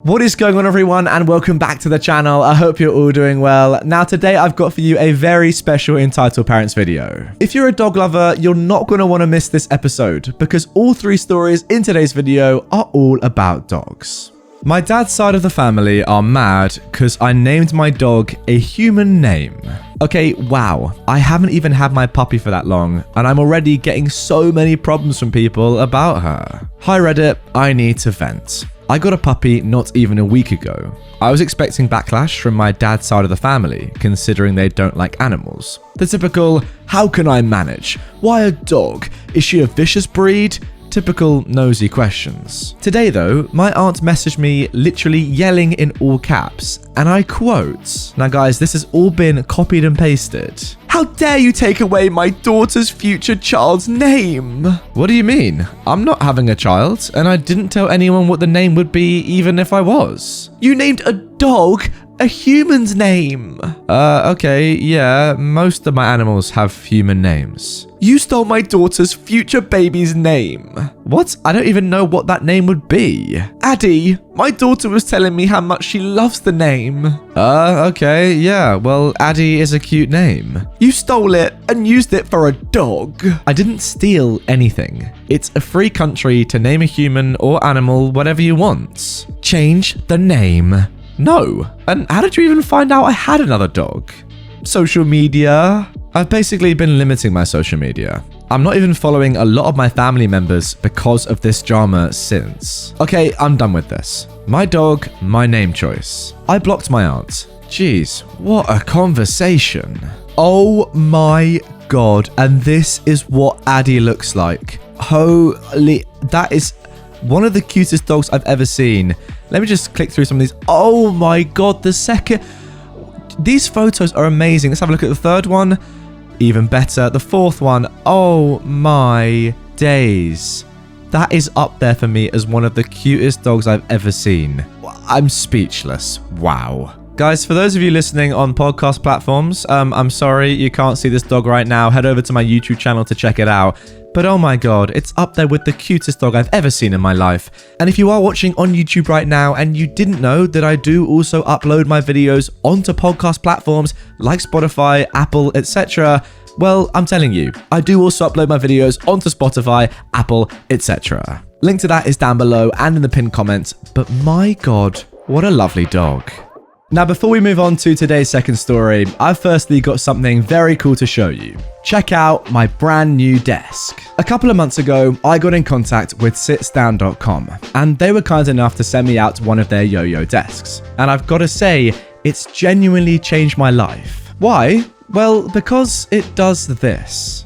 What is going on, everyone, and welcome back to the channel. I hope you're all doing well. Now today I've got for you a very special Entitled Parents video. If you're a dog lover, you're not going to want to miss this episode because all three stories in today's video are all about dogs. My dad's side of the family are mad because I named my dog a human name. Okay, wow, I haven't even had my puppy for that long, and I'm already getting so many problems from people about her. Hi Reddit, I need to vent. I got a puppy not even a week ago. I was expecting backlash from my dad's side of the family, considering they don't like animals. The typical, how can I manage? Why a dog? Is she a vicious breed? Typical nosy questions. Today though, my aunt messaged me literally yelling in all caps, and I quote, now guys, this has all been copied and pasted. How dare you take away my daughter's future child's name? What do you mean? I'm not having a child, and I didn't tell anyone what the name would be even if I was. You named a dog a human's name. Okay, yeah, most of my animals have human names. You stole my daughter's future baby's name. What? I don't even know what that name would be. Addie, my daughter was telling me how much she loves the name. Okay, yeah, well, Addie is a cute name. You stole it and used it for a dog. I didn't steal anything. It's a free country to name a human or animal whatever you want. Change the name. No. And how did you even find out I had another dog? Social media? I've basically been limiting my social media. I'm not even following a lot of my family members because of this drama since. Okay, I'm done with this. My dog, my name choice. I blocked my aunt. Jeez, what a conversation. Oh my god, and this is what Addie looks like. Holy, that is one of the cutest dogs I've ever seen. Let me just click through some of these. Oh my god, the second... These photos are amazing. Let's have a look at the third one. Even better. The fourth one. Oh my days. That is up there for me as one of the cutest dogs I've ever seen. I'm speechless. Wow. Guys, for those of you listening on podcast platforms, I'm sorry you can't see this dog right now. Head over to my YouTube channel to check it out. But oh my god, it's up there with the cutest dog I've ever seen in my life. And if you are watching on YouTube right now and you didn't know that I do also upload my videos onto podcast platforms like Spotify, Apple, etc., well, I'm telling you, I do also upload my videos onto Spotify, Apple, etc. Link to that is down below and in the pinned comment. But my god, what a lovely dog. Now, before we move on to today's second story, I've firstly got something very cool to show you. Check out my brand new desk. A couple of months ago, I got in contact with sitsdown.com, and they were kind enough to send me out one of their yo-yo desks. And I've got to say, it's genuinely changed my life. Why? Well, because it does this.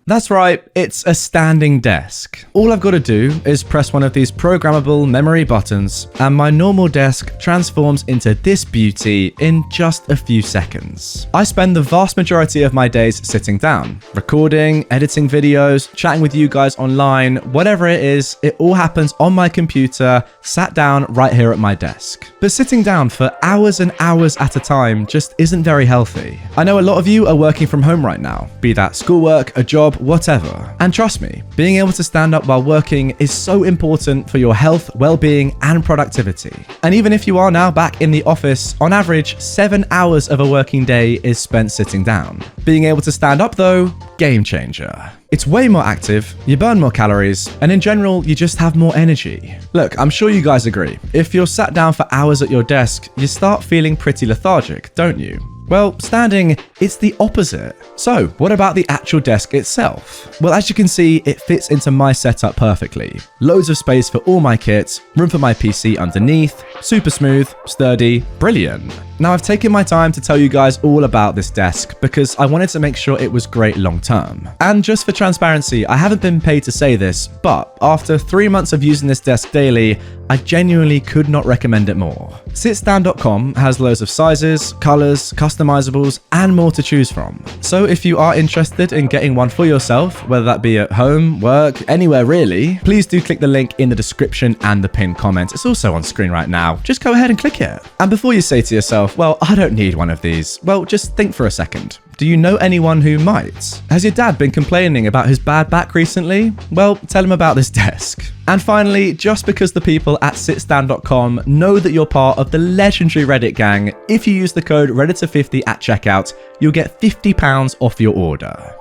That's right, it's a standing desk. All I've got to do is press one of these programmable memory buttons, and my normal desk transforms into this beauty in just a few seconds. I spend the vast majority of my days sitting down, recording, editing videos, chatting with you guys online, whatever it is, it all happens on my computer, sat down right here at my desk. But sitting down for hours and hours at a time just isn't very healthy. I know a lot of you are working from home right now, be that schoolwork, a job, whatever. And trust me, being able to stand up while working is so important for your health, well-being, and productivity. And even if you are now back in the office, on average, 7 hours of a working day is spent sitting down. Being able to stand up though, game changer. It's way more active, you burn more calories, and in general, you just have more energy. Look, I'm sure you guys agree. If you're sat down for hours at your desk, you start feeling pretty lethargic, don't you? Well, standing, it's the opposite. So, what about the actual desk itself? Well, as you can see, it fits into my setup perfectly. Loads of space for all my kits, room for my PC underneath, super smooth, sturdy, brilliant. Now, I've taken my time to tell you guys all about this desk because I wanted to make sure it was great long term. And just for transparency, I haven't been paid to say this, but after 3 months of using this desk daily, I genuinely could not recommend it more. Sitsdown.com has loads of sizes, colors, customizables, and more to choose from. So if you are interested in getting one for yourself, whether that be at home, work, anywhere really, please do click the link in the description and the pinned comment. It's also on screen right now. Just go ahead and click it. And before you say to yourself, yourself, well, I don't need one of these. Well, just think for a second. Do you know anyone who might? Has your dad been complaining about his bad back recently? Well, tell him about this desk. And finally, just because the people at sitstand.com know that you're part of the legendary Reddit gang, if you use the code Redditor50 at checkout, you'll get £50 off your order.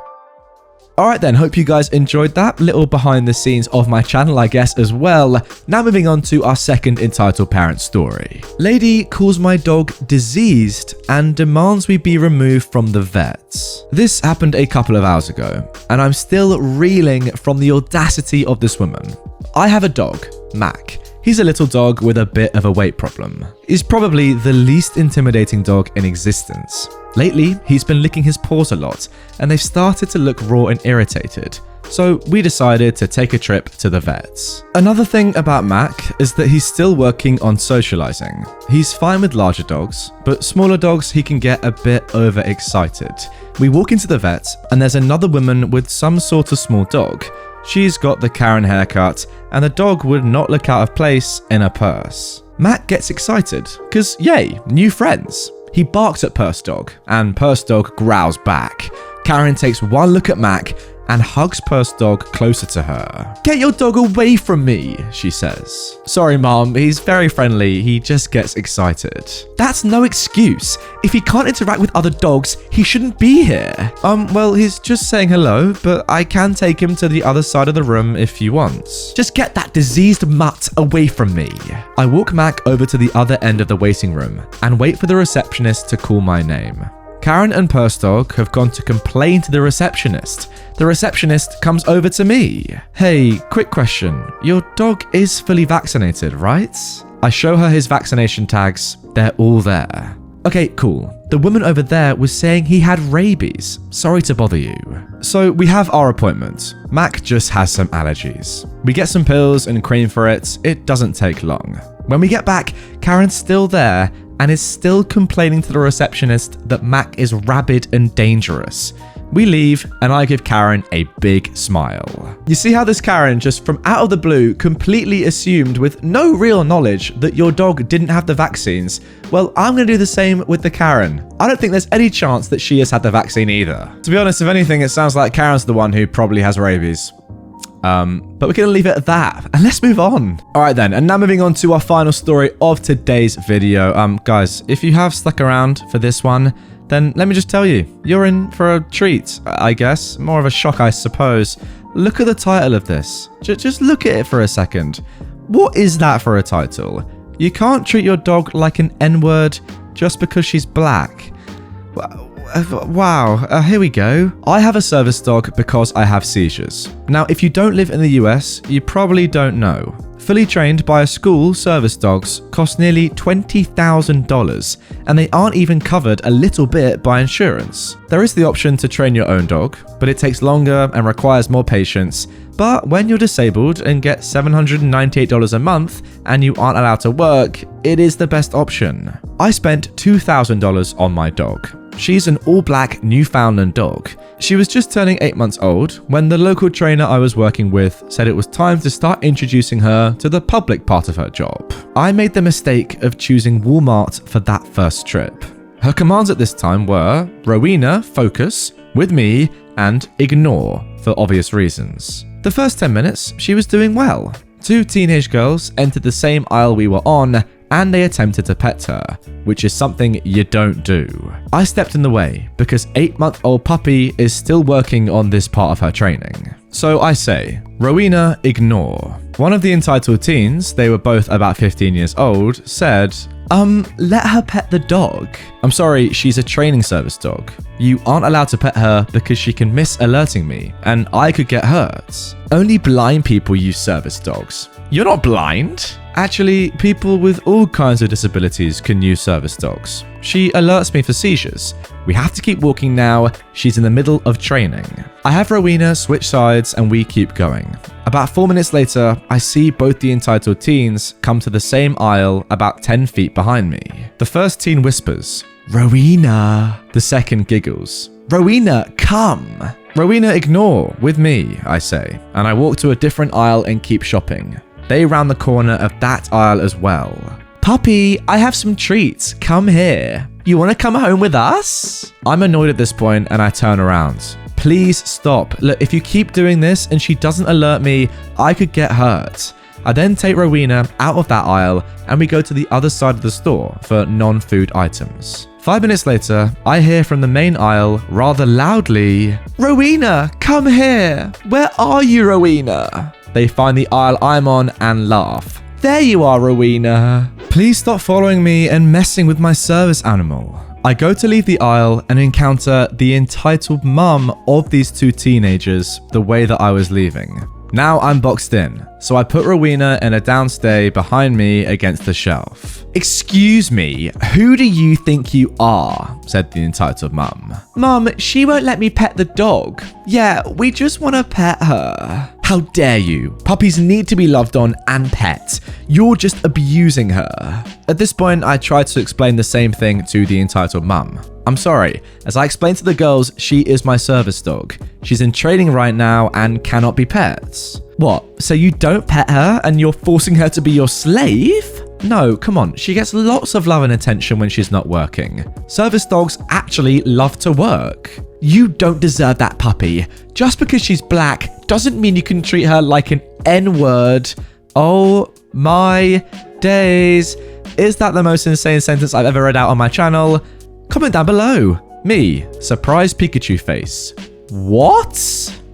Alright then, hope you guys enjoyed that little behind the scenes of my channel, I guess, as well. Now moving on to our second entitled parent story. Lady calls my dog diseased and demands we be removed from the vets. This happened a couple of hours ago, and I'm still reeling from the audacity of this woman. I have a dog, Mac. He's a little dog with a bit of a weight problem. He's probably the least intimidating dog in existence. Lately, he's been licking his paws a lot, and they've started to look raw and irritated. So we decided to take a trip to the vets. Another thing about Mac is that he's still working on socializing. He's fine with larger dogs, but smaller dogs he can get a bit overexcited. We walk into the vet, and there's another woman with some sort of small dog. She's got the Karen haircut, and the dog would not look out of place in a purse. Mac gets excited, cause yay, new friends. He barks at Purse Dog, and Purse Dog growls back. Karen takes one look at Mac and hugs Purse Dog closer to her. "Get your dog away from me," she says. "Sorry, Mom, he's very friendly, he just gets excited." That's no excuse. If he can't interact with other dogs, he shouldn't be here. Well, he's just saying hello, but I can take him to the other side of the room if he wants. Just get that diseased mutt away from me. I walk Mac over to the other end of the waiting room and wait for the receptionist to call my name. Karen and Purse Dog have gone to complain to the receptionist. The receptionist comes over to me. "Hey, quick question. Your dog is fully vaccinated, right?" I show her his vaccination tags. They're all there. "Okay, cool. The woman over there was saying he had rabies. Sorry to bother you." So we have our appointment. Mac just has some allergies. We get some pills and cream for it. It doesn't take long. When we get back, Karen's still there and is still complaining to the receptionist that Mac is rabid and dangerous. We leave, and I give Karen a big smile. You see how this Karen just from out of the blue completely assumed with no real knowledge that your dog didn't have the vaccines? Well, I'm going to do the same with the Karen. I don't think there's any chance that she has had the vaccine either. To be honest, if anything, it sounds like Karen's the one who probably has rabies. But we're going to leave it at that, and let's move on. All right then, and now moving on to our final story of today's video. Guys, if you have stuck around for this one, then let me just tell you, you're in for a treat, I guess. More of a shock, I suppose. Look at the title of this. Just look at it for a second. What is that for a title? You can't treat your dog like an N-word just because she's black. Wow, here we go. I have a service dog because I have seizures. Now, if you don't live in the US, you probably don't know. Fully trained by a school, service dogs cost nearly $20,000, and they aren't even covered a little bit by insurance. There is the option to train your own dog, but it takes longer and requires more patience. But when you're disabled and get $798 a month and you aren't allowed to work, it is the best option. I spent $2,000 on my dog. She's an all-black Newfoundland dog. She was just turning 8 months old when the local trainer I was working with said it was time to start introducing her to the public part of her job. I made the mistake of choosing Walmart for that first trip. Her commands at this time were Rowena, focus, with me, and ignore, for obvious reasons. The first 10 minutes, she was doing well. 2 teenage girls entered the same aisle we were on, and they attempted to pet her, which is something you don't do. I stepped in the way because 8-month-old puppy is still working on this part of her training. So I say, Rowena, ignore. One of the entitled teens, they were both about 15 years old, said, let her pet the dog. I'm sorry, she's a training service dog. You aren't allowed to pet her because she can miss alerting me, and I could get hurt. Only blind people use service dogs. You're not blind. Actually, people with all kinds of disabilities can use service dogs. She alerts me for seizures. We have to keep walking now. She's in the middle of training. I have Rowena switch sides and we keep going. About 4 minutes later, I see both the entitled teens come to the same aisle about 10 feet behind me. The first teen whispers, Rowena. The second giggles, Rowena, come. Rowena, ignore, with me, I say, and I walk to a different aisle and keep shopping. They round the corner of that aisle as well. Puppy, I have some treats. Come here. You want to come home with us? I'm annoyed at this point and I turn around. Please stop. Look, if you keep doing this and she doesn't alert me, I could get hurt. I then take Rowena out of that aisle and we go to the other side of the store for non-food items. 5 minutes later, I hear from the main aisle rather loudly, "Rowena, come here. Where are you, Rowena?" They find the aisle I'm on and laugh. "There you are, Rowena. Please stop following me and messing with my service animal." I go to leave the aisle and encounter the entitled mum of these two teenagers the way that I was leaving. Now I'm boxed in, so I put Rowena in a downstay behind me against the shelf. "Excuse me, who do you think you are?" said the entitled mum. "Mum, she won't let me pet the dog." "Yeah, we just want to pet her." "How dare you? Puppies need to be loved on and pet. You're just abusing her." At this point, I tried to explain the same thing to the entitled mum. "I'm sorry. As I explained to the girls, she is my service dog. She's in training right now and cannot be pets." "What? So you don't pet her and you're forcing her to be your slave?" "No, come on. She gets lots of love and attention when she's not working. Service dogs actually love to work." "You don't deserve that puppy. Just because she's black doesn't mean you can treat her like an N-word." Oh my days. Is that the most insane sentence I've ever read out on my channel? Comment down below. Me, surprise Pikachu face. What?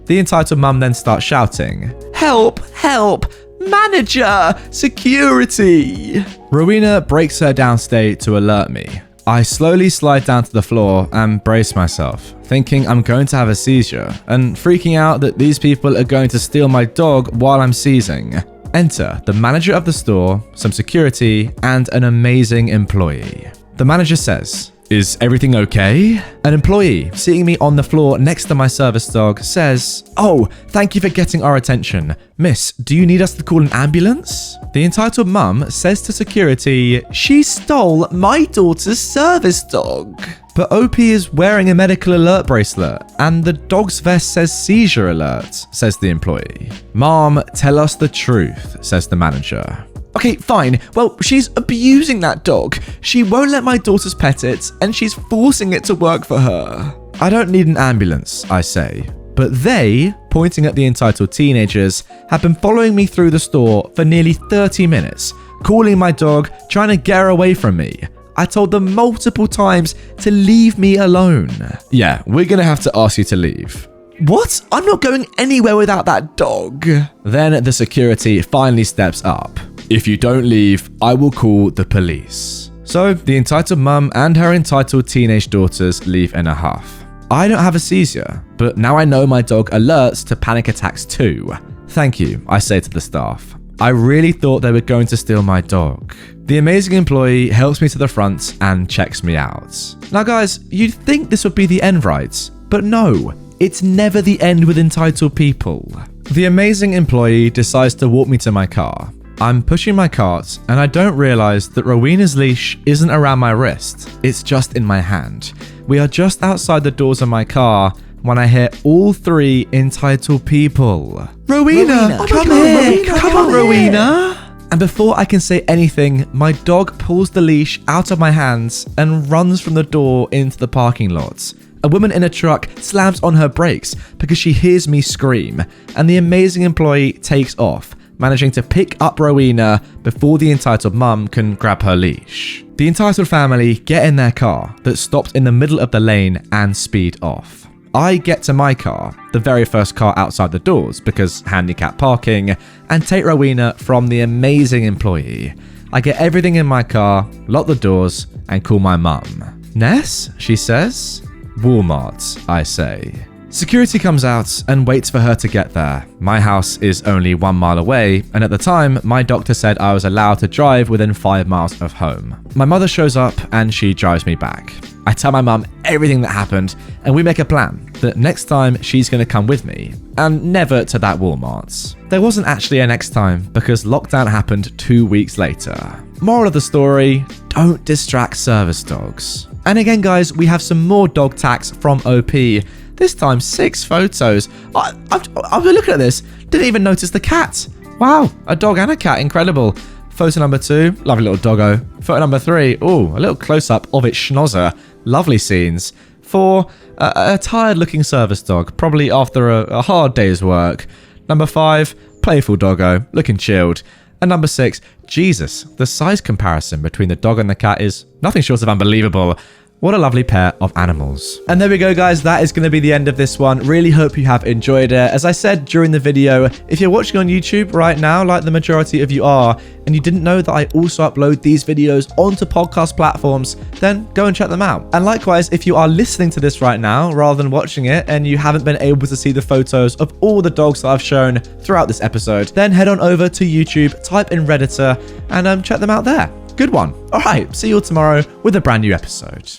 The entitled mum then starts shouting, "Help, help, manager, security." Rowena breaks her downstay to alert me. I slowly slide down to the floor and brace myself, thinking I'm going to have a seizure and freaking out that these people are going to steal my dog while I'm seizing. Enter the manager of the store, some security, and an amazing employee. The manager says, "Is everything okay?" An employee, seeing me on the floor next to my service dog, says, "Oh, thank you for getting our attention. Miss, do you need us to call an ambulance?" The entitled mum says to security, "She stole my daughter's service dog." But OP is wearing a medical alert bracelet, and the dog's vest says seizure alert, says the employee. "Mom, tell us the truth," says the manager. "Okay, fine. Well, she's abusing that dog. She won't let my daughters pet it, and she's forcing it to work for her." "I don't need an ambulance," I say. But they, pointing at the entitled teenagers, have been following me through the store for nearly 30 minutes, calling my dog, trying to get her away from me. I told them multiple times to leave me alone. "Yeah, we're gonna have to ask you to leave." "What? I'm not going anywhere without that dog." Then the security finally steps up. "If you don't leave, I will call the police." So the entitled mum and her entitled teenage daughters leave in a huff. I don't have a seizure, but now I know my dog alerts to panic attacks too. "Thank you," I say to the staff. I really thought they were going to steal my dog. The amazing employee helps me to the front and checks me out. Now guys, you'd think this would be the end, right? But no, it's never the end with entitled people. The amazing employee decides to walk me to my car. I'm pushing my cart and I don't realize that Rowena's leash isn't around my wrist, it's just in my hand. We are just outside the doors of my car when I hear all three entitled people. Rowena, come here! Come on, Rowena! And before I can say anything, my dog pulls the leash out of my hands and runs from the door into the parking lot. A woman in a truck slams on her brakes because she hears me scream, and the amazing employee takes off, managing to pick up Rowena before the entitled mum can grab her leash. The entitled family get in their car that stopped in the middle of the lane and speed off. I get to my car, the very first car outside the doors because handicap parking, and take Rowena from the amazing employee. I get everything in my car, lock the doors, and call my mum. "Ness?" she says. "Walmart," I say. Security comes out and waits for her to get there. My house is only 1 mile away, and at the time, my doctor said I was allowed to drive within 5 miles of home. My mother shows up and she drives me back. I tell my mum everything that happened, and we make a plan that next time she's going to come with me, and never to that Walmart. There wasn't actually a next time because lockdown happened 2 weeks later. Moral of the story, don't distract service dogs. And again guys, we have some more dog tags from OP. This time 6 photos. I was looking at this, didn't even notice the cat. Wow, a dog and a cat, incredible. Photo number 2, lovely little doggo. Photo number 3, ooh, a little close-up of its schnozzer. Lovely scenes. 4, a tired-looking service dog, probably after a hard day's work. Number 5, playful doggo, looking chilled. And number 6, Jesus, the size comparison between the dog and the cat is nothing short of unbelievable. What a lovely pair of animals. And there we go, guys. That is going to be the end of this one. Really hope you have enjoyed it. As I said during the video, if you're watching on YouTube right now, like the majority of you are, and you didn't know that I also upload these videos onto podcast platforms, then go and check them out. And likewise, if you are listening to this right now rather than watching it and you haven't been able to see the photos of all the dogs that I've shown throughout this episode, then head on over to YouTube, type in Redditor, and check them out there. Good one. All right, see you all tomorrow with a brand new episode.